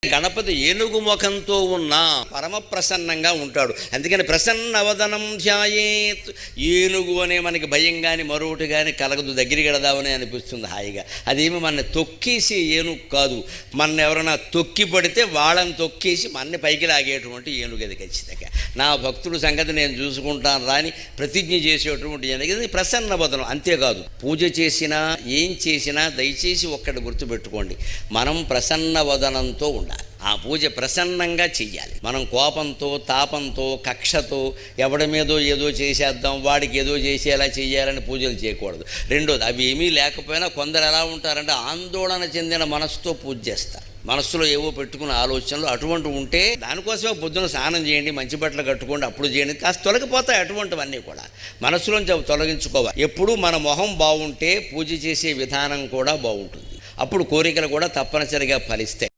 గణపతి ఏనుగు ముఖంతో ఉన్న పరమ ప్రసన్నంగా ఉంటాడు. అందుకని ప్రసన్నవదనం ధ్యాయేత్. ఏనుగు అనే మనకి భయం కానీ మరొకటి కానీ కలగదు, దగ్గరికి వెళదామని అనిపిస్తుంది హాయిగా. అదేమి మన తొక్కేసి ఏనుగు కాదు, మన ఎవరైనా తొక్కి పడితే వాళ్ళని తొక్కేసి మన్ని పైకి లాగేటువంటి ఏనుగు అది ఖచ్చితంగా. నా భక్తుడు సంగతి నేను చూసుకుంటాను రాని ప్రతిజ్ఞ చేసేటువంటి ఏనుగు ఇది ప్రసన్నవదనం. అంతేకాదు పూజ చేసినా ఏం చేసినా దయచేసి ఒక్కటి గుర్తుపెట్టుకోండి, మనం ప్రసన్నవదనంతో ఉండాలి. ఆ పూజ ప్రసన్నంగా చెయ్యాలి. మనం కోపంతో తాపంతో కక్షతో ఎవడి మీదో ఏదో చేసేద్దాం వాడికి ఏదో చేసేలా చెయ్యాలని పూజలు చేయకూడదు. రెండోది, అవి ఏమీ లేకపోయినా కొందరు ఎలా ఉంటారంటే ఆందోళన చెందిన మనసుతో పూజ చేస్తారు. మనస్సులో ఏవో పెట్టుకున్న ఆలోచనలు అటువంటి ఉంటే దానికోసమే పొద్దున స్నానం చేయండి, మంచి బట్టలు కట్టుకోండి, అప్పుడు చేయండి, కాస్త తొలగిపోతాయి అటువంటివన్నీ కూడా. మనస్సులోంచి అవి తొలగించుకోవాలి. ఎప్పుడు మన మొహం బాగుంటే పూజ చేసే విధానం కూడా బాగుంటుంది. అప్పుడు కోరికలు కూడా తప్పనిసరిగా ఫలిస్తాయి.